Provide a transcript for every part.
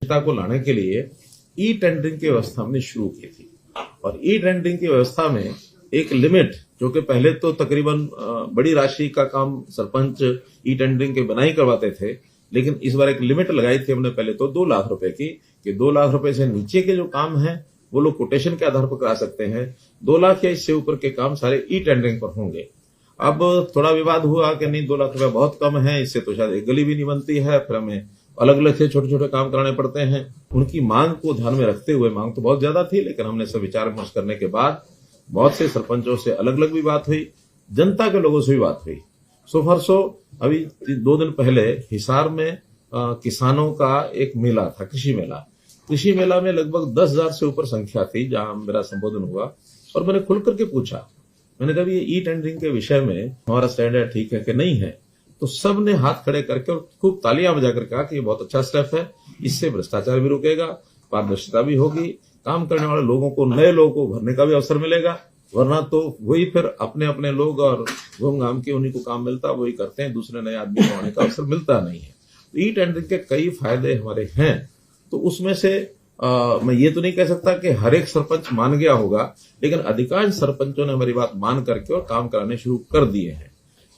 को लाने के लिए ई टेंडरिंग की व्यवस्था हमने शुरू की थी। और ई टेंडरिंग की व्यवस्था में एक लिमिट, जो कि पहले तो तकरीबन बड़ी राशि का काम सरपंच ई टेंडरिंग के बिना ही करवाते थे, लेकिन इस बार एक लिमिट लगाई थी हमने पहले तो 2 लाख रुपए की, कि 2 लाख रुपए से नीचे के जो काम है वो लोग कोटेशन के आधार पर करा सकते हैं। 2 लाख या इससे ऊपर के काम सारे ई टेंडरिंग पर होंगे। अब थोड़ा विवाद हुआ कि नहीं 2 लाख रुपए बहुत कम है, इससे तो शायद एक गली भी नहीं बनती है, फिर हमें अलग अलग से छोटे छोटे काम कराने पड़ते हैं। उनकी मांग को ध्यान में रखते हुए, मांग तो बहुत ज्यादा थी, लेकिन हमने सब विचार विमर्श करने के बाद बहुत से सरपंचों से अलग अलग भी बात हुई, जनता के लोगों से भी बात हुई। सो फरसो अभी 2 दिन पहले हिसार में किसानों का एक मेला था, कृषि मेला। कृषि मेला में लगभग 10,000 से ऊपर संख्या थी जहां मेरा संबोधन हुआ, और मैंने खुल करके पूछा, मैंने कहा ये ई टेंडरिंग के विषय में हमारा स्टैंड ठीक है कि नहीं है? तो सब ने हाथ खड़े करके और खूब तालियां बजाकर कहा कि ये बहुत अच्छा स्टेप है, इससे भ्रष्टाचार भी रुकेगा, पारदर्शिता भी होगी, काम करने वाले लोगों को, नए लोगों को भरने का भी अवसर मिलेगा, वरना तो वही फिर अपने अपने लोग और घूम घाम के उन्हीं को काम मिलता, वही करते हैं, दूसरे नए आदमी को आने का अवसर मिलता नहीं है। तो ई टेंडरिंग के कई फायदे हमारे हैं। तो उसमें से मैं ये तो नहीं कह सकता कि हर एक सरपंच मान गया होगा, लेकिन अधिकांश सरपंचों ने हमारी बात मान करके और काम कराने शुरू कर दिए हैं।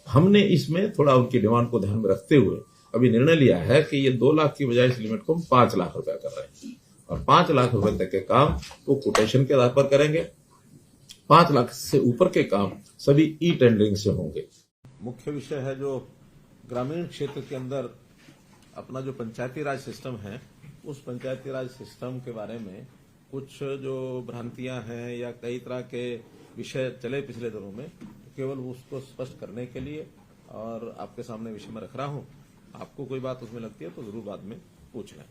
हमने इसमें थोड़ा उनकी डिमांड को ध्यान में रखते हुए अभी निर्णय लिया है कि ये 2 लाख की बजाय इस लिमिट को हम 5 लाख रुपया कर रहे हैं, और 5 लाख रुपए तक के काम वो कोटेशन के आधार पर करेंगे। 5 लाख से ऊपर के काम सभी ई टेंडरिंग से होंगे। मुख्य विषय है जो ग्रामीण क्षेत्र के अंदर अपना जो पंचायती राज सिस्टम है, उस पंचायती राज सिस्टम के बारे में कुछ जो भ्रांतियां हैं या कई तरह के विषय चले पिछले दिनों में, केवल उसको स्पष्ट करने के लिए और आपके सामने विषय में रख रहा हूं। आपको कोई बात उसमें लगती है तो जरूर बाद में पूछ लें।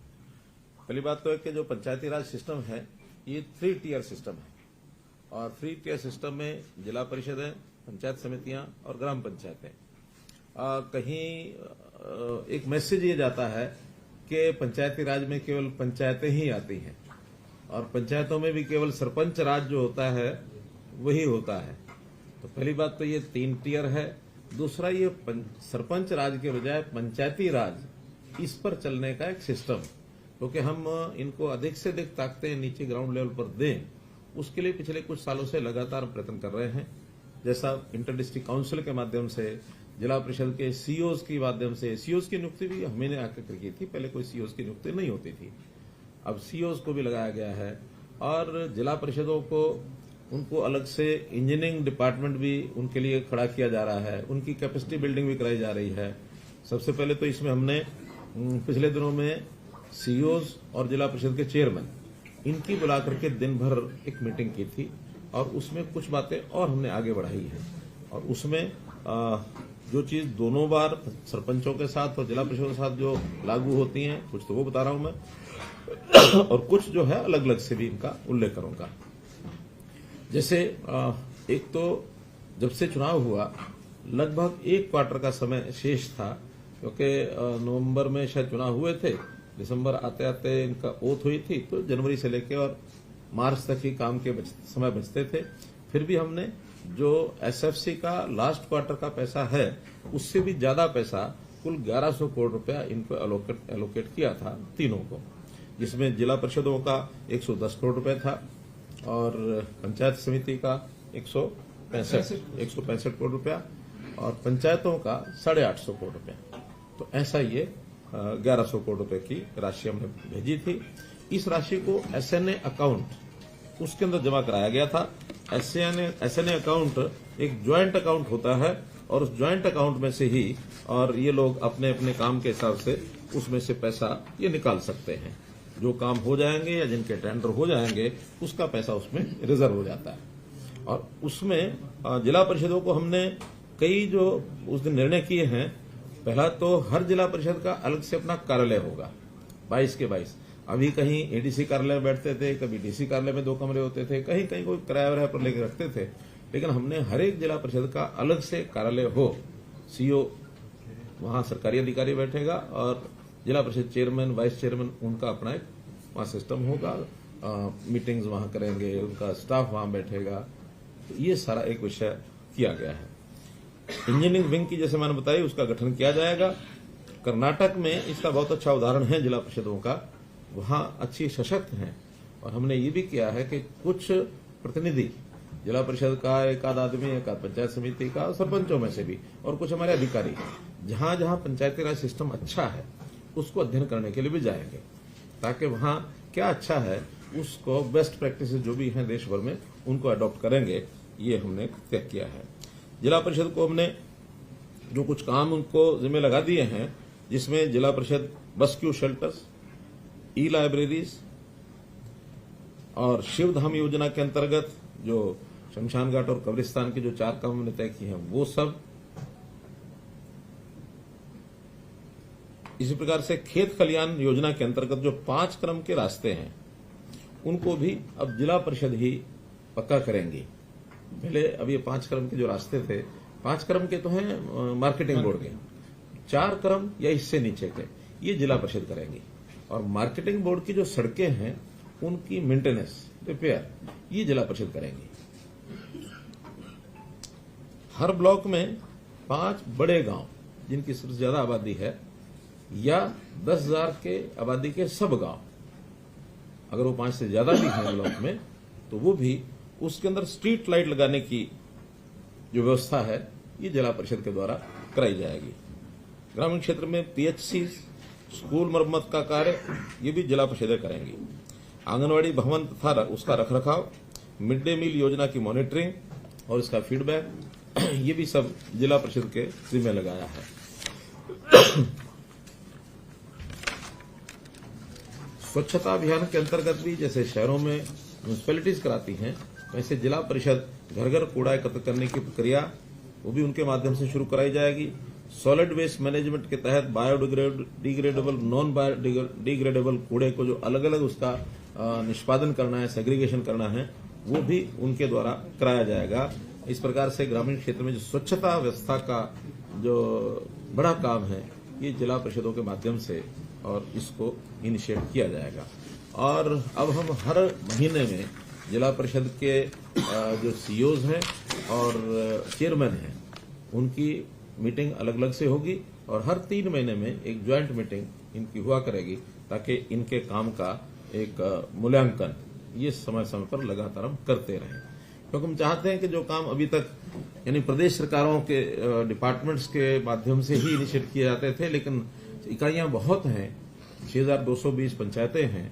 पहली बात तो है कि जो पंचायती राज सिस्टम है ये 3 टियर सिस्टम है, और 3 टियर सिस्टम में जिला परिषदें, पंचायत समितियां और ग्राम पंचायतें। कहीं एक मैसेज ये जाता है कि पंचायती राज में केवल पंचायतें ही आती हैं, और पंचायतों में भी केवल सरपंच राज जो होता है वही होता है। तो पहली बात तो ये 3 टियर है। दूसरा, ये सरपंच राज के बजाय पंचायती राज, इस पर चलने का एक सिस्टम, क्योंकि हम इनको अधिक से अधिक ताकतें नीचे ग्राउंड लेवल पर दें, उसके लिए पिछले कुछ सालों से लगातार प्रयत्न कर रहे हैं। जैसा इंटर डिस्ट्रिक्ट काउंसिल के माध्यम से, जिला परिषद के सीओज के माध्यम से, सीओज की नियुक्ति भी हमने आकर की थी, पहले कोई सीओज की नियुक्ति नहीं होती थी, अब सीओज को भी लगाया गया है। और जिला परिषदों को, उनको अलग से इंजीनियरिंग डिपार्टमेंट भी उनके लिए खड़ा किया जा रहा है, उनकी कैपेसिटी बिल्डिंग भी कराई जा रही है। सबसे पहले तो इसमें हमने पिछले दिनों में सीओज और जिला परिषद के चेयरमैन, इनकी बुला करके दिन भर एक मीटिंग की थी, और उसमें कुछ बातें और हमने आगे बढ़ाई है। और उसमें जो चीज दोनों बार सरपंचों के साथ और जिला परिषद के साथ जो लागू होती हैं, कुछ तो वो बता रहा हूं मैं, और कुछ जो है अलग अलग से भी इनका उल्लेख करूंगा। जैसे एक तो जब से चुनाव हुआ लगभग 1 क्वार्टर का समय शेष था, क्योंकि नवंबर में शायद चुनाव हुए थे, दिसंबर आते आते इनका ओथ हुई थी, तो जनवरी से लेकर और मार्च तक ही काम के समय बचते थे। फिर भी हमने जो एसएफसी का लास्ट क्वार्टर का पैसा है, उससे भी ज्यादा पैसा, कुल 1100 करोड़ रुपया इनको एलोकेट किया था तीनों को, जिसमें जिला परिषदों का 110 करोड़ रुपए था, और पंचायत समिति का 165 करोड़ रुपया, और पंचायतों का 850 करोड़ रुपया। तो ऐसा ये 1100 करोड़ रुपए की राशि हमने भेजी थी। इस राशि को एसएनए अकाउंट, उसके अंदर जमा कराया गया था। एसएनए अकाउंट एक ज्वाइंट अकाउंट होता है, और उस ज्वाइंट अकाउंट में से ही और ये लोग अपने अपने काम के हिसाब से उसमें से पैसा ये निकाल सकते हैं। जो काम हो जाएंगे या जिनके टेंडर हो जाएंगे, उसका पैसा उसमें रिजर्व हो जाता है। और उसमें जिला परिषदों को हमने कई जो उस दिन निर्णय किए हैं, पहला तो हर जिला परिषद का अलग से अपना कार्यालय होगा, 22 के 22। अभी कहीं एडीसी कार्यालय में बैठते थे, कभी डीसी कार्यालय में 2 कमरे होते थे, कहीं कहीं कोई किराया पर लेकर रखते थे, लेकिन हमने हर एक जिला परिषद का अलग से कार्यालय हो, सीओ वहां सरकारी अधिकारी बैठेगा, और जिला परिषद चेयरमैन, वाइस चेयरमैन, उनका अपना एक वहां सिस्टम होगा, मीटिंग्स वहां करेंगे, उनका स्टाफ वहां बैठेगा। तो ये सारा एक विषय किया गया है। इंजीनियरिंग विंग की जैसे मैंने बताई, उसका गठन किया जाएगा। कर्नाटक में इसका बहुत अच्छा उदाहरण है जिला परिषदों का, वहां अच्छी सशक्त हैं। और हमने ये भी किया है कि कुछ प्रतिनिधि जिला परिषद का, एक आध आदमी, एक आध पंचायत समिति का, सरपंचों में से भी, और कुछ हमारे अधिकारी जहां जहां पंचायती राज सिस्टम अच्छा है उसको अध्ययन करने के लिए भी जाएंगे, ताकि वहां क्या अच्छा है उसको बेस्ट प्रैक्टिस जो भी हैं देश भर में उनको अडॉप्ट करेंगे। ये हमने तय किया है। जिला परिषद को हमने जो कुछ काम उनको जिम्मे लगा दिए हैं, जिसमें जिला परिषद रेस्क्यू शेल्टर्स, ई लाइब्रेरीज और शिवधाम योजना के अंतर्गत जो शमशान घाट और कब्रिस्तान के जो 4 काम हमने तय किए हैं वो सब, इसी प्रकार से खेत खलियान योजना के अंतर्गत जो 5 क्रम के रास्ते हैं उनको भी अब जिला परिषद ही पक्का करेंगी। पहले अब ये 5 क्रम के जो रास्ते थे, 5 क्रम के तो हैं मार्केटिंग बोर्ड के, 4 क्रम या इससे नीचे के ये जिला परिषद करेंगी। और मार्केटिंग बोर्ड की जो सड़कें हैं उनकी मेंटेनेंस, रिपेयर ये जिला परिषद करेंगी। हर ब्लॉक में 5 बड़े गांव जिनकी सबसे ज्यादा आबादी है या 10,000 के आबादी के सब गांव, अगर वो 5 से ज्यादा भी हैं ब्लॉक में तो वो भी उसके अंदर स्ट्रीट लाइट लगाने की जो व्यवस्था है ये जिला परिषद के द्वारा कराई जाएगी। ग्रामीण क्षेत्र में पीएचसी, स्कूल मरम्मत का कार्य ये भी जिला परिषदें करेंगी। आंगनवाड़ी भवन तथा उसका रखरखाव, मिड डे मील योजना की मॉनिटरिंग और इसका फीडबैक ये भी सब जिला परिषद के जिम्मे लगाया है। स्वच्छता अभियान के अंतर्गत भी जैसे शहरों में म्यूनिसिपैलिटीज कराती हैं, वैसे जिला परिषद घर घर कूड़ा एकत्र करने की प्रक्रिया वो भी उनके माध्यम से शुरू कराई जाएगी। सॉलिड वेस्ट मैनेजमेंट के तहत बायोडिग्रेडेबल, नॉन बायोडिग्रेडेबल कूड़े को जो अलग अलग उसका निष्पादन करना है, सेग्रीगेशन करना है, वो भी उनके द्वारा कराया जाएगा। इस प्रकार से ग्रामीण क्षेत्र में जो स्वच्छता व्यवस्था का जो बड़ा काम है ये जिला परिषदों के माध्यम से और इसको इनिशिएट किया जाएगा। और अब हम हर महीने में जिला परिषद के जो सीईओज हैं और चेयरमैन हैं उनकी मीटिंग अलग अलग से होगी और हर 3 महीने में एक ज्वाइंट मीटिंग इनकी हुआ करेगी, ताकि इनके काम का एक मूल्यांकन ये समय समय पर लगातार हम करते रहें। क्योंकि हम चाहते हैं कि जो काम अभी तक यानी प्रदेश सरकारों के डिपार्टमेंट्स के माध्यम से ही इनिशिएट किए जाते थे, लेकिन इकाइयां बहुत हैं, 6,220 पंचायतें हैं,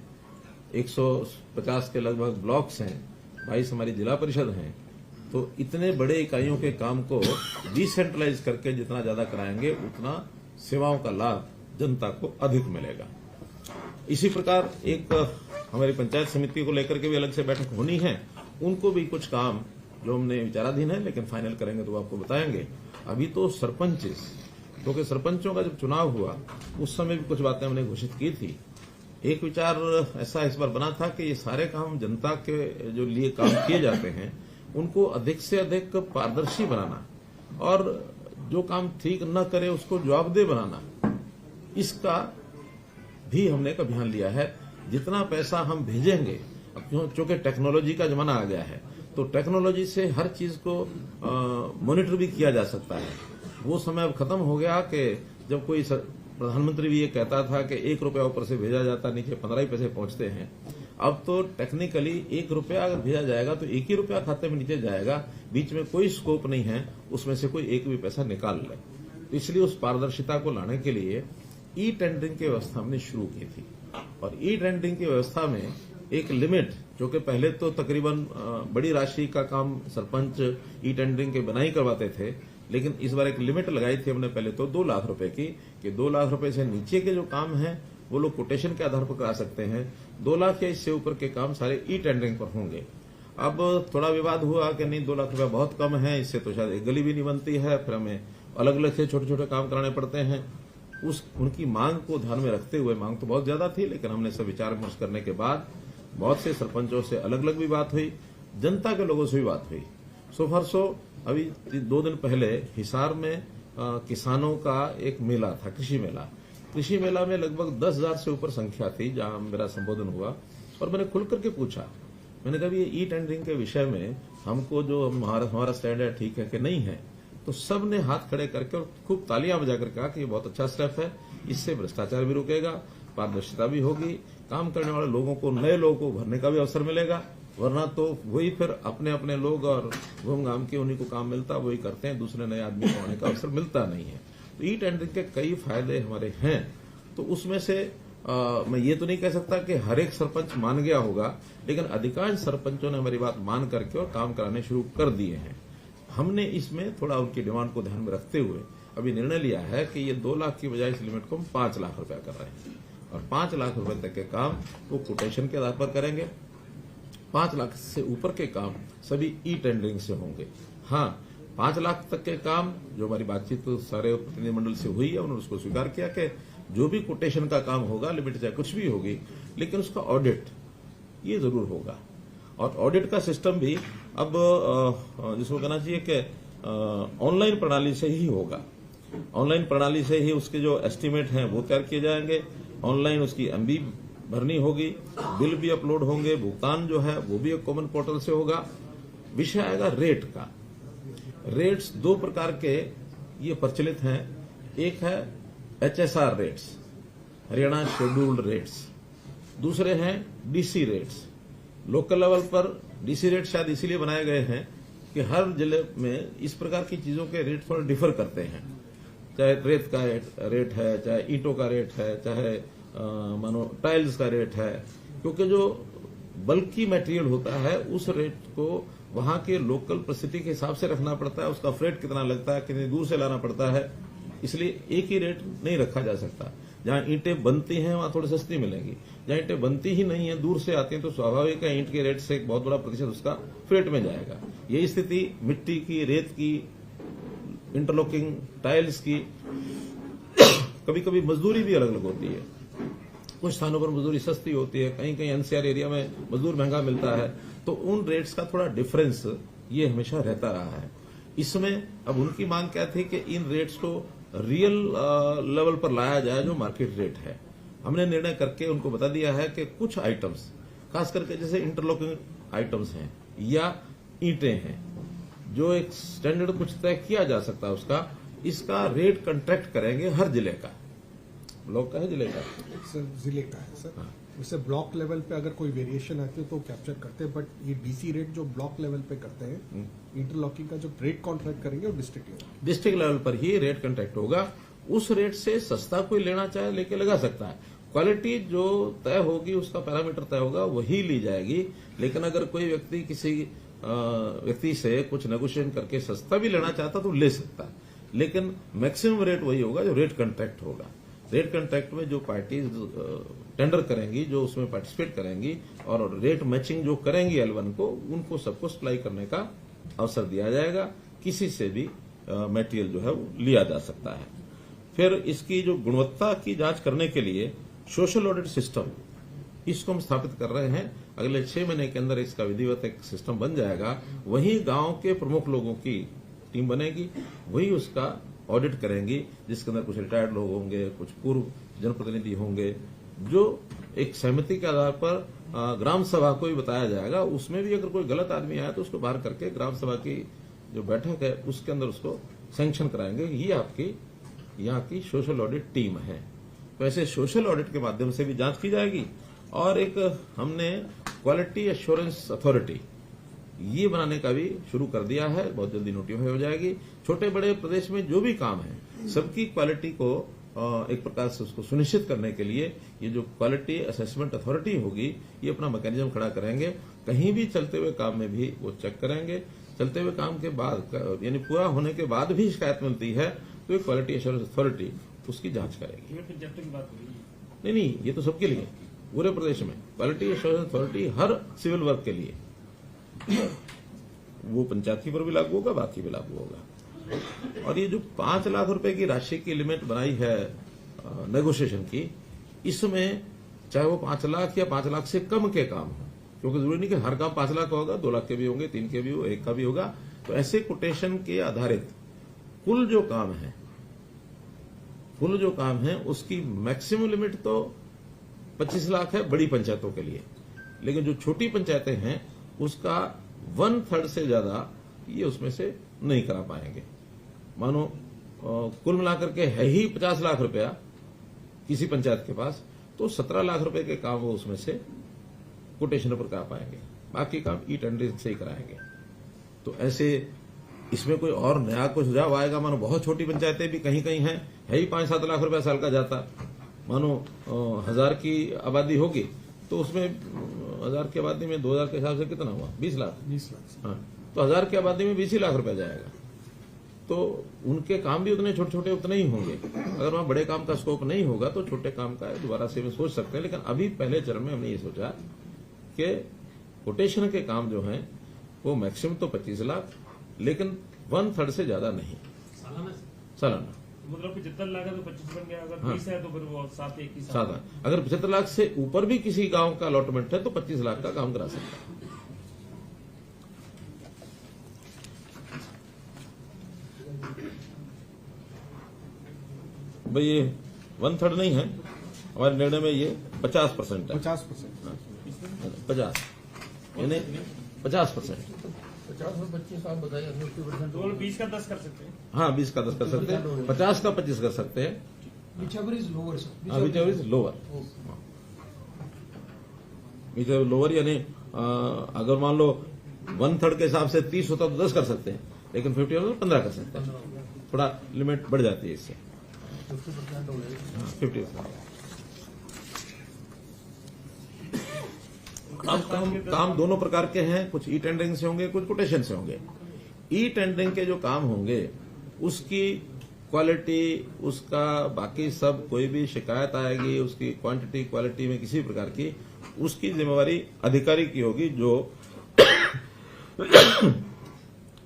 150 के लगभग ब्लॉक्स हैं, 22 हमारी जिला परिषद हैं, तो इतने बड़े इकाइयों के काम को डिसेंट्रलाइज करके जितना ज्यादा कराएंगे उतना सेवाओं का लाभ जनता को अधिक मिलेगा। इसी प्रकार एक हमारी पंचायत समिति को लेकर के भी अलग से बैठक होनी है, उनको भी कुछ काम जो हमने विचाराधीन है लेकिन फाइनल करेंगे तो आपको बताएंगे। अभी तो क्योंकि सरपंचों का जब चुनाव हुआ उस समय भी कुछ बातें हमने घोषित की थी। एक विचार ऐसा इस बार बना था कि ये सारे काम जनता के जो लिए काम किए जाते हैं उनको अधिक से अधिक पारदर्शी बनाना और जो काम ठीक न करे उसको जवाबदेह बनाना, इसका भी हमने एक अभियान लिया है। जितना पैसा हम भेजेंगे, अब चूंकि टेक्नोलॉजी का जमाना आ गया है तो टेक्नोलॉजी से हर चीज को मॉनिटर भी किया जा सकता है। वो समय अब खत्म हो गया कि जब कोई प्रधानमंत्री भी ये कहता था कि 1 रुपया ऊपर से भेजा जाता, नीचे 15 ही पैसे पहुंचते हैं। अब तो टेक्निकली 1 रुपया अगर भेजा जाएगा तो 1 ही रुपया खाते में नीचे जाएगा, बीच में कोई स्कोप नहीं है उसमें से कोई एक भी पैसा निकाल ले। तो इसलिए उस पारदर्शिता को लाने के लिए ई टेंडरिंग की व्यवस्था हमने शुरू की थी। और ई टेंडरिंग की व्यवस्था में एक लिमिट, जो कि पहले तो तकरीबन बड़ी राशि का काम सरपंच ई टेंडरिंग के बना ही करवाते थे, लेकिन इस बार एक लिमिट लगाई थी हमने पहले तो 2 लाख रुपए की, कि 2 लाख रुपए से नीचे के जो काम हैं वो लोग कोटेशन के आधार पर करा सकते हैं, 2 लाख या इससे ऊपर के काम सारे ई टेंडरिंग पर होंगे। अब थोड़ा विवाद हुआ कि नहीं 2 लाख रुपया बहुत कम है, इससे तो शायद एक गली भी नहीं बनती है, फिर हमें अलग अलग से छोटे छोटे काम कराने पड़ते हैं। उनकी मांग को ध्यान में रखते हुए, मांग तो बहुत ज्यादा थी लेकिन हमने सब विचार विमर्श करने के बाद बहुत से सरपंचों से अलग अलग भी बात हुई, जनता के लोगों से भी बात हुई। सो फॉर सो अभी 2 दिन पहले हिसार में किसानों का एक मेला था, कृषि मेला में लगभग 10,000 से ऊपर संख्या थी जहां मेरा संबोधन हुआ। और मैंने खुल करके पूछा, मैंने कहा ये ई टेंडरिंग के विषय में हमको जो हमारा स्टैंड है ठीक है कि नहीं है, तो सब ने हाथ खड़े करके और खूब तालियां बजाकर कहा कि ये बहुत अच्छा स्टेप है, इससे भ्रष्टाचार भी रुकेगा, पारदर्शिता भी होगी, काम करने वाले लोगों को, नए लोगों को भरने का भी अवसर मिलेगा, वरना तो वही फिर अपने अपने लोग और घूम घाम के उन्हीं को काम मिलता, वही करते हैं, दूसरे नए आदमी को आने का अवसर मिलता नहीं है। तो ई टेंडरिंग के कई फायदे हमारे हैं। तो उसमें से मैं ये तो नहीं कह सकता कि हर एक सरपंच मान गया होगा, लेकिन अधिकांश सरपंचों ने हमारी बात मान करके और काम कराने शुरू कर दिए हैं। हमने इसमें थोड़ा उनकी डिमांड को ध्यान में रखते हुए अभी निर्णय लिया है कि ये 2 लाख की बजाय इस लिमिट को हम 5 लाख रुपया कर रहे हैं, और 5 लाख रुपए तक के काम वो कोटेशन के आधार पर करेंगे। 5 लाख से ऊपर के काम सभी ई टेंडरिंग से होंगे। हाँ, 5 लाख तक के काम जो हमारी बातचीत तो सारे प्रतिनिधिमंडल से हुई है, उन्होंने उसको स्वीकार किया कि जो भी कोटेशन का काम होगा, लिमिट चाहे कुछ भी होगी, लेकिन उसका ऑडिट ये जरूर होगा। और ऑडिट का सिस्टम भी अब जिसको कहना चाहिए कि ऑनलाइन प्रणाली से ही होगा। ऑनलाइन प्रणाली से ही उसके जो एस्टीमेट हैं वो तैयार किए जाएंगे, ऑनलाइन उसकी एमबी भरनी होगी, बिल भी अपलोड होंगे, भुगतान जो है वो भी एक कॉमन पोर्टल से होगा। विषय आएगा रेट का। रेट्स 2 प्रकार के ये प्रचलित हैं। एक है HSR rates, Haryana scheduled rates, दूसरे हैं डीसी रेट्स। लोकल लेवल पर डीसी रेट शायद इसीलिए बनाए गए हैं कि हर जिले में इस प्रकार की चीजों के रेट थोड़ा डिफर करते हैं, चाहे रेत का रेट है, चाहे ईंटों का रेट है, चाहे मानो टाइल्स का रेट है, क्योंकि जो बल्कि मटेरियल होता है उस रेट को वहां के लोकल परिस्थिति के हिसाब से रखना पड़ता है। उसका फ्रेट कितना लगता है, कितनी दूर से लाना पड़ता है, इसलिए एक ही रेट नहीं रखा जा सकता। जहां ईंटें बनती हैं वहां थोड़ी सस्ती मिलेंगी, जहां ईंटें बनती ही नहीं है, दूर से आती हैं, तो स्वाभाविक है ईंट के रेट से एक बहुत बड़ा प्रतिशत उसका फ्रेट में जाएगा। यही स्थिति मिट्टी की, रेत की, इंटरलॉकिंग टाइल्स की, कभी कभी मजदूरी भी अलग अलग होती है। कुछ स्थानों पर मजदूरी सस्ती होती है, कहीं कहीं एनसीआर एरिया में मजदूर महंगा मिलता है, तो उन रेट्स का थोड़ा डिफरेंस ये हमेशा रहता रहा है। इसमें अब उनकी मांग क्या थी कि इन रेट्स को रियल लेवल पर लाया जाए जो मार्केट रेट है। हमने निर्णय करके उनको बता दिया है कि कुछ आइटम्स, खास करके जैसे इंटरलॉकिंग आइटम्स हैं या ईंटें हैं, जो एक स्टैंडर्ड कुछ तय किया जा सकता है उसका, इसका रेट कंट्रैक्ट करेंगे हर जिले का। ब्लॉक का है, जिले का सर, जिले का है सर। वैसे ब्लॉक लेवल पे अगर कोई वेरिएशन आती है तो कैप्चर करते हैं, बट ये डीसी रेट जो ब्लॉक लेवल पे करते हैं, इंटरलॉकिंग का जो रेट कॉन्ट्रैक्ट करेंगे वो डिस्ट्रिक्ट लेवल पर ही रेट कॉन्ट्रैक्ट होगा। उस रेट से सस्ता कोई लेना चाहे लेके लगा सकता है। क्वालिटी जो तय होगी, उसका पैरामीटर तय होगा, वही ली जाएगी। लेकिन अगर कोई व्यक्ति किसी व्यक्ति से कुछ नेगोशिएशन करके सस्ता भी लेना चाहता तो ले सकता है, लेकिन मैक्सिमम रेट वही होगा जो रेट कॉन्ट्रैक्ट होगा। रेट कॉन्ट्रैक्ट में जो पार्टीज टेंडर करेंगी, जो उसमें पार्टिसिपेट करेंगी और रेट मैचिंग जो करेंगी L1 को, उनको सबको सप्लाई करने का अवसर दिया जाएगा। किसी से भी मटेरियल जो है वो लिया जा सकता है। फिर इसकी जो गुणवत्ता की जांच करने के लिए सोशल ऑडिट सिस्टम, इसको हम स्थापित कर रहे हैं। अगले 6 महीने के अंदर इसका विधिवत एक सिस्टम बन जाएगा। वही गांव के प्रमुख लोगों की टीम बनेगी, वही उसका ऑडिट करेंगी, जिसके अंदर कुछ रिटायर्ड लोग होंगे, कुछ पूर्व जनप्रतिनिधि होंगे, जो एक सहमति के आधार पर ग्राम सभा को भी बताया जाएगा। उसमें भी अगर कोई गलत आदमी आया तो उसको बाहर करके ग्राम सभा की जो बैठक है उसके अंदर उसको सैंक्शन कराएंगे। ये आपकी यहाँ की सोशल ऑडिट टीम है। तो ऐसे सोशल ऑडिट के माध्यम से भी जांच की जाएगी। और एक हमने क्वालिटी एश्योरेंस अथॉरिटी ये बनाने का भी शुरू कर दिया है, बहुत जल्दी नोटिफाई हो जाएगी। छोटे बड़े प्रदेश में जो भी काम है, सबकी क्वालिटी को एक प्रकार से उसको सुनिश्चित करने के लिए ये जो क्वालिटी असेसमेंट अथॉरिटी होगी, ये अपना मैकेनिज्म खड़ा करेंगे। कहीं भी चलते हुए काम में भी वो चेक करेंगे। चलते हुए काम के बाद, यानी पूरा होने के बाद भी शिकायत मिलती है तो ये क्वालिटी एश्योरेंस अथॉरिटी उसकी जांच करेगी। नहीं, ये तो सबके लिए, पूरे प्रदेश में क्वालिटी एश्योरेंस अथॉरिटी हर सिविल वर्क के लिए, वो पंचायती पर भी लागू होगा, बाकी भी लागू होगा। और ये जो 5 लाख रुपए की राशि की लिमिट बनाई है नेगोशिएशन की, इसमें चाहे वो 5 लाख या 5 लाख से कम के काम हो, क्योंकि जरूरी नहीं कि हर काम 5 लाख का होगा, 2 लाख के भी होंगे, 3 के भी हो, 1 का भी होगा। तो ऐसे कोटेशन के आधारित कुल जो काम है उसकी मैक्सिमम लिमिट तो 25 लाख है बड़ी पंचायतों के लिए, लेकिन जो छोटी पंचायतें हैं उसका 1/3 से ज्यादा ये उसमें से नहीं करा पाएंगे। मानो कुल मिलाकर के है ही 50 लाख रुपया किसी पंचायत के पास, तो 17 लाख रुपए के काम वो उसमें से कोटेशन पर करा पाएंगे, बाकी काम ई टेंडरिंग से ही कराएंगे। तो ऐसे इसमें कोई और नया कोई सुझाव आएगा? मानो बहुत छोटी पंचायतें भी कहीं कहीं हैं, है ही 5-7 लाख रुपया साल का जाता। मानो 1000 की आबादी होगी तो उसमें 1000 की आबादी में 2000 के हिसाब से कितना हुआ? 20 लाख। 20 लाख। हाँ, तो 1000 की आबादी में 20 लाख रुपया जाएगा। तो उनके काम भी उतने छोटे छोटे उतने ही होंगे। अगर वहां बड़े काम का स्कोप नहीं होगा तो छोटे काम का दोबारा से भी सोच सकते हैं। लेकिन अभी पहले चरण में हमने ये सोचा कि कोटेशन के काम जो हैं वो मैक्सिमम तो 25 लाख, लेकिन 1/3 से ज्यादा नहीं सालाना। मतलब 75 लाख है तो 25 बन गया, अगर 20 है तो फिर वो 7-1 की सालाना। अगर 75 लाख से ऊपर भी किसी गांव का अलॉटमेंट है तो 25 लाख का काम करा सकता है। भाई ये 1/3 नहीं है, हमारे निर्णय में ये 50% है। 50%। 50 यानी 50%। 50 में 25 आप बताइए, 50%। तो 20 का 10 कर सकते हैं। हाँ, 20 का 10 कर सकते हैं, 50 का 25 कर सकते हैं। Whichever is lower, sir. Which is lower. Which is lower यानी अगर मान लो 1/3 के हिसाब से 30 होता तो 10 कर सकते हैं, लेकिन 50 होता तो 15 कर सकते हैं। थोड़ा लिमिट बढ़ जाती है इससे। 50% हो गया। 50%। अब काम दोनों प्रकार के हैं, कुछ ई टेंडरिंग से होंगे, कुछ कोटेशन से होंगे। ई टेंडरिंग के जो काम होंगे उसकी क्वालिटी, उसका बाकी सब कोई भी शिकायत आएगी, उसकी क्वांटिटी क्वालिटी में किसी प्रकार की, उसकी जिम्मेवारी अधिकारी की होगी। जो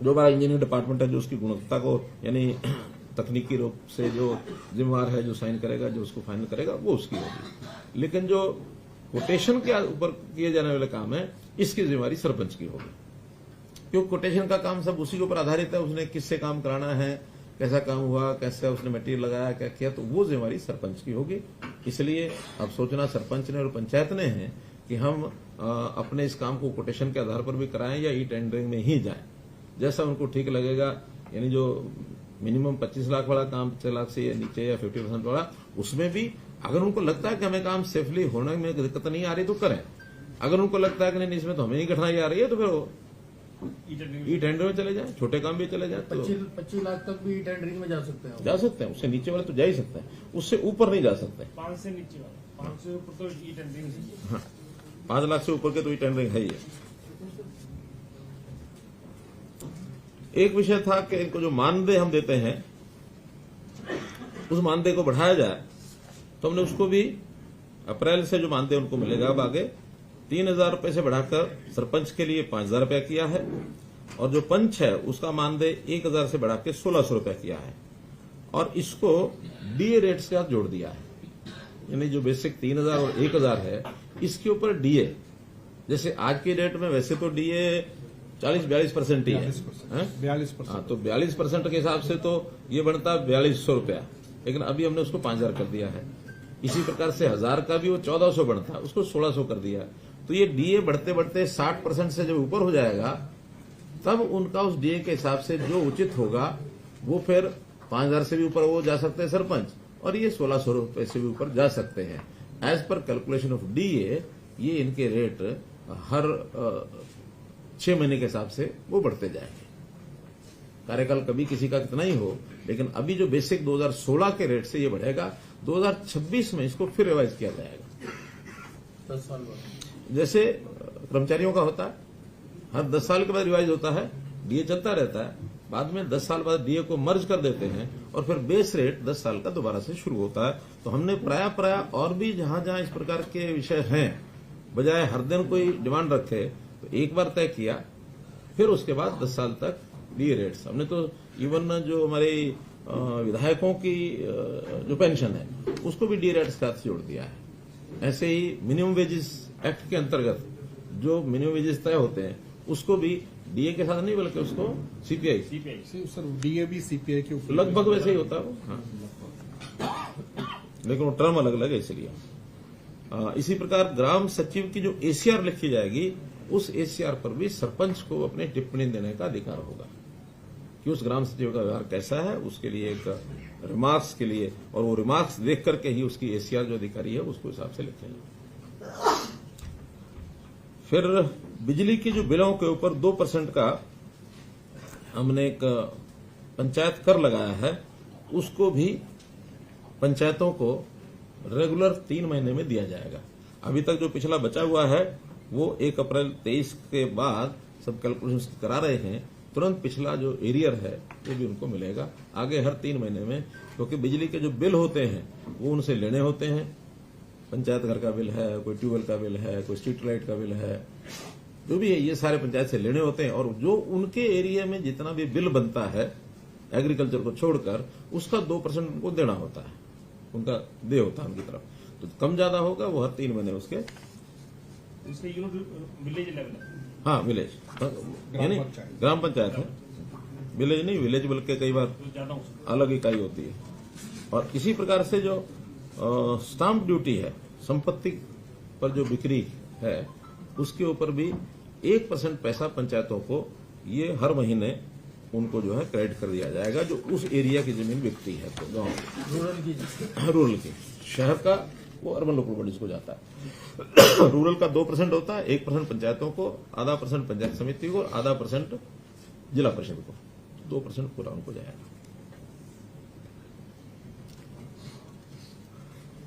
हमारा इंजीनियरिंग डिपार्टमेंट है जो उसकी गुणवत्ता को यानी तकनीकी रूप से जो जिम्मेवार है, जो साइन करेगा, जो उसको फाइनल करेगा, वो उसकी होगी। लेकिन जो कोटेशन के ऊपर किए जाने वाले काम है इसकी जिम्मेवारी सरपंच की होगी, क्योंकि कोटेशन का काम सब उसी के ऊपर आधारित है। उसने किससे काम कराना है, कैसा काम हुआ, कैसे उसने मटेरियल लगाया, क्या किया, तो वो जिम्मेवारी सरपंच की होगी। इसलिए अब सोचना सरपंच ने और पंचायत ने है कि हम अपने इस काम को कोटेशन के आधार पर भी कराएं या ई टेंडरिंग में ही जाएं, जैसा उनको ठीक लगेगा। यानी जो मिनिमम 25 लाख वाला काम 6 लाख से नीचे या 50% वाला, उसमें भी अगर उनको लगता है कि हमें काम सेफली होने में दिक्कत नहीं आ रही तो करें। अगर उनको लगता है कि नहीं इसमें तो हमें ही कठिनाई आ रही है तो फिर वो ई टेंडर में चले जाए, छोटे काम भी चले जाए। तो 25 लाख तक भी टेंडरिंग में जा सकते हैं। जा सकते हैं, उससे नीचे वाले तो जा ही सकते हैं, उससे ऊपर नहीं जा सकते। 5 से नीचे वाला, 5 से ऊपर तो ई टेंडरिंग है। हाँ, 5 लाख से ऊपर के तो ई टेंडरिंग है ही है। एक विषय था कि इनको जो मानदेय हम देते हैं उस मानदेय को बढ़ाया जाए, तो हमने उसको भी अप्रैल से जो मानदेय उनको मिलेगा अब आगे 3000 रुपए से बढ़ाकर सरपंच के लिए 5000 रुपया किया है, और जो पंच है उसका मानदेय 1000 से बढ़ा के 1600 रुपया किया है, और इसको डीए रेट से साथ जोड़ दिया है। यानी जो बेसिक 3000 और 1000 है इसके ऊपर डीए, जैसे आज की डेट में वैसे तो डीए 40-42% ही है, 42%। हाँ, तो 42% के हिसाब से तो ये बनता 4200 रुपया, लेकिन अभी हमने उसको 5000 कर दिया है। इसी प्रकार से 1000 का भी वो 1400 बनता, उसको 1600 कर दिया। तो ये डीए बढ़ते बढ़ते 60% से जब ऊपर हो जाएगा तब उनका उस डीए के हिसाब से जो उचित होगा वो फिर 5000 से भी ऊपर वो जा सकते हैं सरपंच, और ये 1600 रुपए से भी ऊपर जा सकते हैं। As per calculation of DA ये इनके रेट हर 6 महीने के हिसाब से वो बढ़ते जाएंगे। कार्यकाल कभी किसी का कितना ही हो, लेकिन अभी जो बेसिक 2016 के रेट से ये बढ़ेगा, 2026 में इसको फिर रिवाइज किया जाएगा। 10 साल बाद जैसे कर्मचारियों का होता है, हर 10 साल के बाद रिवाइज होता है, डीए चलता रहता है, बाद में 10 साल बाद डीए को मर्ज कर देते हैं और फिर बेस रेट 10 साल का दोबारा से शुरू होता है। तो हमने प्राय और भी जहां जहां इस प्रकार के विषय हैं, बजाय हर दिन कोई डिमांड रखे तो एक बार तय किया, फिर उसके बाद 10 साल तक डीए रेट्स। हमने तो इवन जो हमारे विधायकों की जो पेंशन है उसको भी डीए रेट्स के साथ जोड़ दिया है। ऐसे ही मिनिमम वेजेस एक्ट के अंतर्गत जो मिनिमम वेजेस तय होते हैं उसको भी डीए के साथ नहीं बल्कि उसको सीपीआई सर डीए भी सीपीआई के ऊपर लगभग वैसे ही होता है वो। हाँ, लेकिन वो टर्म अलग अलग है इसलिए। इसी प्रकार ग्राम सचिव की जो एसीआर लिखी जाएगी उस एसीआर पर भी सरपंच को अपने टिप्पणी देने का अधिकार होगा, कि उस ग्राम सचिव का व्यवहार कैसा है, उसके लिए एक रिमार्क्स के लिए, और वो रिमार्क्स देख करके ही उसकी एसीआर जो अधिकारी है उसको हिसाब से लिखेंगे। फिर बिजली की जो बिलों के ऊपर 2% का हमने एक पंचायत कर लगाया है, उसको भी पंचायतों को रेगुलर 3 महीने में दिया जाएगा। अभी तक जो पिछला बचा हुआ है वो 1 अप्रैल 23 के बाद सब कैलकुलेशन करा रहे हैं, तुरंत पिछला जो एरियर है वो भी उनको मिलेगा आगे हर 3 महीने में, क्योंकि बिजली के जो बिल होते हैं वो उनसे लेने होते हैं। पंचायत घर का बिल है, कोई ट्यूबवेल का बिल है, कोई स्ट्रीट लाइट का बिल है, जो भी है ये सारे पंचायत से लेने होते हैं, और जो उनके एरिया में जितना भी बिल बनता है एग्रीकल्चर को छोड़कर उसका 2% उनको देना होता है, उनका दे होता है उनकी तरफ। तो कम ज्यादा होगा वो हर 3 महीने उसके, इसका यूनिट विलेज लेवल है। हाँ विलेज यानी ग्राम पंचायत है, विलेज नहीं, विलेज बल्कि कई बार तो ज्यादा हो सकता अलग इकाई होती है। और इसी प्रकार से जो स्टाम्प ड्यूटी है, संपत्ति पर जो बिक्री है उसके ऊपर भी 1% पैसा पंचायतों को ये हर महीने उनको जो है क्रेडिट कर दिया जाएगा, जो उस एरिया की जमीन बिकती है। तो गांव रूरल की, शहर का वो अर्बन लोकल बॉडीज को जाता है। रूरल का 2% होता है, 1% पंचायतों को, आधा % पंचायत समिति को, आधा % जिला परिषद को, 2% पूरा उनको जाएगा।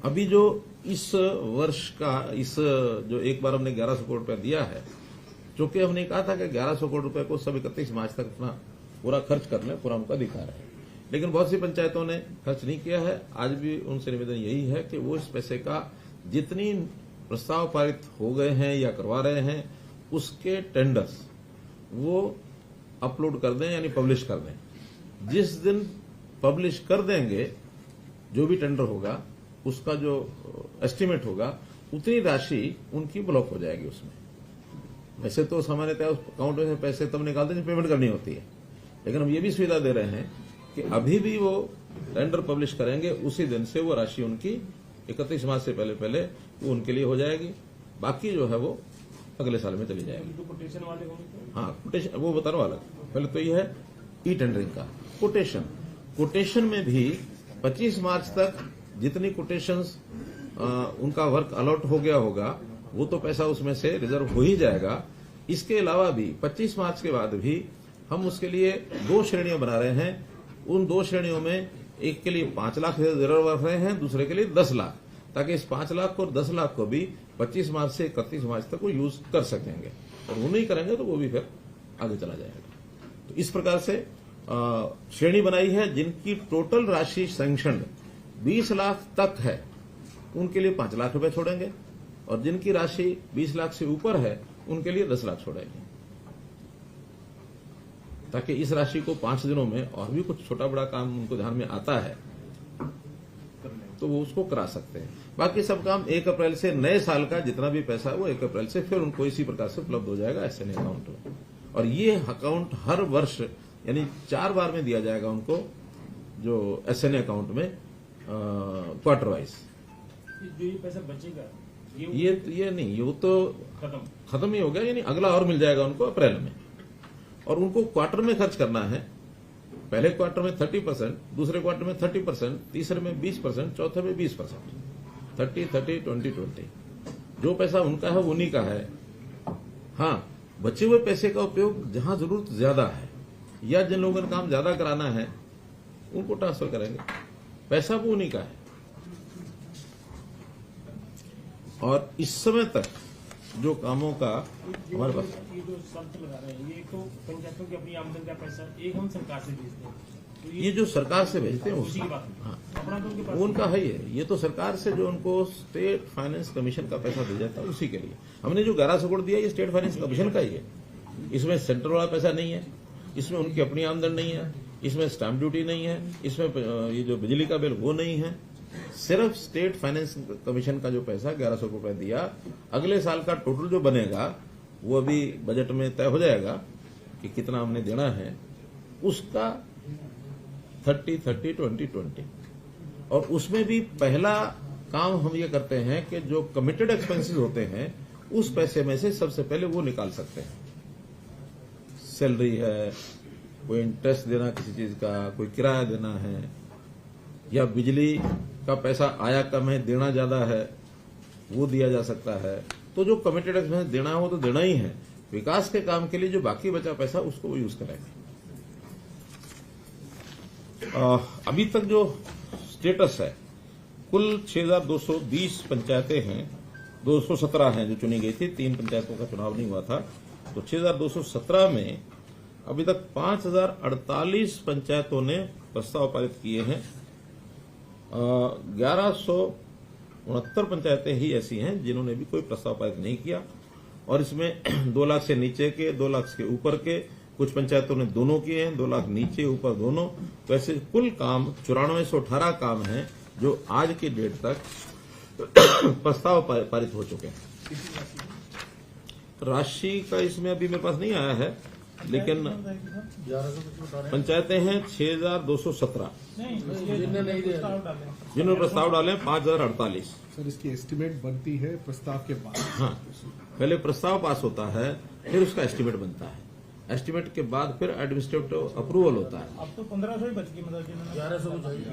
अभी जो इस वर्ष का इस जो एक बार हमने 1100 करोड़ रुपया दिया है, जो कि हमने कहा था कि 1100 करोड़ रुपए को सब 31 मार्च तक अपना पूरा खर्च कर लें, पूरा उनका अधिकार है, लेकिन बहुत सी पंचायतों ने खर्च नहीं किया है। आज भी उनसे निवेदन यही है कि वो इस पैसे का जितनी प्रस्ताव पारित हो गए हैं या करवा रहे हैं उसके टेंडर्स वो अपलोड कर दें, यानी पब्लिश कर दें। जिस दिन पब्लिश कर देंगे जो भी टेंडर होगा उसका जो एस्टीमेट होगा उतनी राशि उनकी ब्लॉक हो जाएगी उसमें। वैसे तो सामान्यतः उस अकाउंट में से पैसे तब निकालते हैं पेमेंट करनी होती है, लेकिन हम ये भी सुविधा दे रहे हैं कि अभी भी वो टेंडर पब्लिश करेंगे उसी दिन से वो राशि उनकी 31 मार्च से पहले वो उनके लिए हो जाएगी, बाकी जो है वो अगले साल में चली जाएगी। है। कोटेशन वाले होंगे तो हाँ कोटेशन वो बता रहा हूं अलग। पहले तो ये है ई टेंडरिंग का कोटेशन में भी 25 मार्च तक जितनी कोटेशंस उनका वर्क अलॉट हो गया होगा वो तो पैसा उसमें से रिजर्व हो ही जाएगा। इसके अलावा भी 25 मार्च के बाद भी हम उसके लिए 2 श्रेणियां बना रहे हैं। उन 2 श्रेणियों में एक के लिए 5 लाख रिजर्व रख रहे हैं, दूसरे के लिए 10 लाख, ताकि इस 5 लाख और 10 लाख को भी 25 मार्च से 31 मार्च तक वो यूज कर सकेंगे, और वो नहीं करेंगे तो वो भी फिर आगे चला जाएगा। तो इस प्रकार से श्रेणी बनाई है। जिनकी टोटल राशि सैंक्शन 20 लाख तक है उनके लिए 5 लाख रुपए छोड़ेंगे, और जिनकी राशि 20 लाख से ऊपर है उनके लिए 10 लाख छोड़ेंगे, ताकि इस राशि को 5 दिनों में और भी कुछ छोटा बड़ा काम उनको ध्यान में आता है तो वो उसको करा सकते हैं। बाकी सब काम 1 अप्रैल से नए साल का जितना भी पैसा है वो 1 अप्रैल से फिर उनको इसी प्रकार से उपलब्ध हो जाएगा एसएनए अकाउंट में। और ये अकाउंट हर वर्ष यानी 4 बार में दिया जाएगा उनको, जो एसएनए अकाउंट में क्वार्टर वाइज। जो ये पैसा बचेगा ये नहीं, ये तो खत्म ही हो गया, यानी अगला और मिल जाएगा उनको अप्रैल में। और उनको क्वार्टर में खर्च करना है, पहले क्वार्टर में 30%, दूसरे क्वार्टर में 30%, तीसरे में 20%, चौथे में 20%, 30-30-20-20। जो पैसा उनका है वो उन्हीं का है। हाँ, बचे हुए पैसे का उपयोग जहां जरूरत ज्यादा है या जिन लोगों ने काम ज्यादा कराना है उनको ट्रांसफर करेंगे, पैसा वो उन्हीं का है। और इस समय तक जो कामों का हमारे पास ये जो शर्त लगा रहे हैं, ये तो पंचायतों की अपनी आमदन का पैसा एक हम सरकार से भेजते हैं, तो ये जो सरकार से भेजते हैं उसी की बात है। हाँ, अपना तो उनके पास वो उनका है ही है। ये तो सरकार से जो उनको स्टेट फाइनेंस कमीशन का पैसा दिया जाता है उसी के लिए। हमने जो 1100 करोड़ दिया ये स्टेट फाइनेंस कमीशन का ही है, इसमें सेंट्रल वाला पैसा नहीं है, इसमें उनकी अपनी आमदन नहीं है, इसमें स्टैंप ड्यूटी नहीं है, इसमें ये जो बिजली का बिल वो नहीं है, सिर्फ स्टेट फाइनेंस कमीशन का जो पैसा 1100 रुपए दिया। अगले साल का टोटल जो बनेगा वो अभी बजट में तय हो जाएगा कि कितना हमने देना है, उसका 30-30-20-20। और उसमें भी पहला काम हम ये करते हैं कि जो कमिटेड एक्सपेंसेस होते हैं उस पैसे में से सबसे पहले वो निकाल सकते हैं। सैलरी है, कोई इंटरेस्ट देना किसी चीज का, कोई किराया देना है, या बिजली का पैसा आया कम है देना ज्यादा है, वो दिया जा सकता है। तो जो कमिटेड एक्सपेंस देना है वो तो देना ही है। विकास के काम के लिए जो बाकी बचा पैसा उसको वो यूज करेंगे। अभी तक जो स्टेटस है, कुल 6,220 पंचायतें हैं, 217 हैं जो चुनी गई थी, 3 पंचायतों का चुनाव नहीं हुआ था। तो 6,217 में अभी तक 5,048 पंचायतों ने प्रस्ताव पारित किए हैं। 1169 पंचायतें ही ऐसी हैं जिन्होंने भी कोई प्रस्ताव पारित नहीं किया, और इसमें 2 लाख से नीचे के, 2 लाख के ऊपर के, कुछ पंचायतों ने दोनों किए हैं, 2 लाख नीचे ऊपर दोनों। वैसे कुल काम 9418 काम हैं जो आज की डेट तक प्रस्ताव पारित हो चुके हैं। राशि का इसमें अभी मेरे पास नहीं आया है, लेकिन 1100 पंचायतें हैं 6,217 जिन्होंने प्रस्ताव डाले 5,048। सर इसकी एस्टिमेट बनती है प्रस्ताव के बाद। हाँ, पहले प्रस्ताव पास होता है, फिर उसका एस्टिमेट बनता है, एस्टिमेट के बाद फिर एडमिनिस्ट्रेटिव अप्रूवल होता है। अब तो 1500 ही बच गई, मतलब 1100 को चाहिए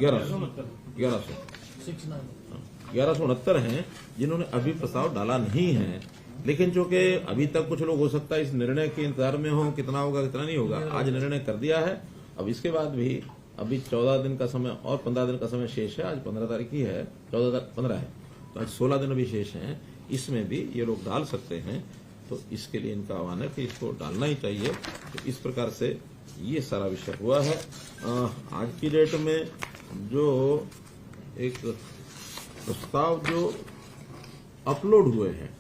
1169 हैं जिन्होंने अभी प्रस्ताव डाला नहीं है। लेकिन चूंकि अभी तक कुछ लोग हो सकता है इस निर्णय के इंतजार में हो, कितना होगा कितना नहीं होगा। आज निर्णय कर दिया है, अब इसके बाद भी अभी 14 दिन का समय और 15 दिन का समय शेष है। आज 15 तारीख ही है, 15 है, तो आज 16 दिन अभी शेष हैं। इसमें भी ये लोग डाल सकते हैं, तो इसके लिए इनका आह्वान है कि इसको डालना ही चाहिए। तो इस प्रकार से ये सारा विषय हुआ है। आज की डेट में जो एक प्रस्ताव जो अपलोड हुए हैं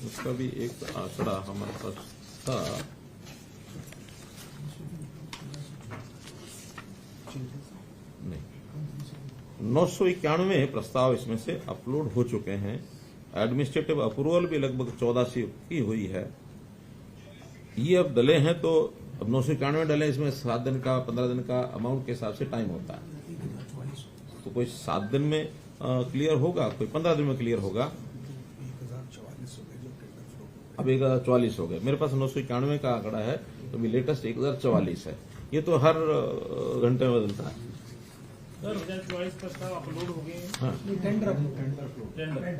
उसका भी एक आंकड़ा हमारे पास था। नहीं, 991 प्रस्ताव इसमें से अपलोड हो चुके हैं। एडमिनिस्ट्रेटिव अप्रूवल भी लगभग 1400 की हुई है। ये अब डले हैं, तो अब 991 डले, इसमें 7 दिन का 15 दिन का अमाउंट के हिसाब से टाइम होता है। तो कोई 7 दिन में क्लियर होगा, कोई 15 दिन में क्लियर होगा। 1044 हो गए जो टेंडर फ्लो। अब 1044 हो गए। मेरे पास 991 का आंकड़ा है, तो अभी लेटेस्ट 1044 है। ये तो हर घंटे में बदलता है। सर 2024 प्रस्ताव अपलोड हो गए हैं। हाँ, टेंडर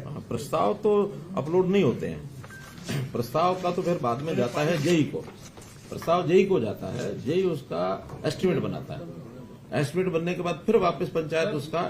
हाँ, प्रस्ताव तो अपलोड नहीं होते हैं। प्रस्ताव का तो फिर बाद में जाता है जेई को, प्रस्ताव जेई को जाता है, जेई उसका एस्टिमेट बनाता है। एस्टिमेट बनने के बाद फिर वापस पंचायत उसका